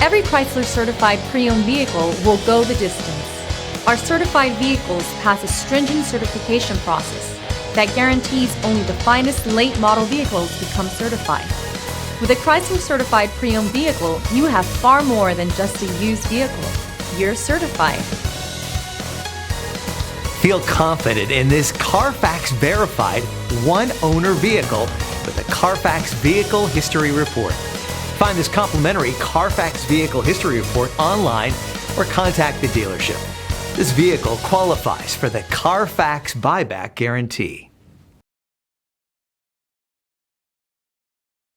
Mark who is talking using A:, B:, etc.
A: Every Chrysler certified pre-owned vehicle will go the distance. Our certified vehicles pass a stringent certification process that guarantees only the finest late model vehicles become certified. With a Chrysler certified pre-owned vehicle, you have far more than just a used vehicle. You're certified.
B: Feel confident in this Carfax verified one-owner vehicle with the Carfax Vehicle History Report. Find this complimentary Carfax Vehicle History Report online or contact the dealership. This vehicle qualifies for the Carfax Buyback Guarantee.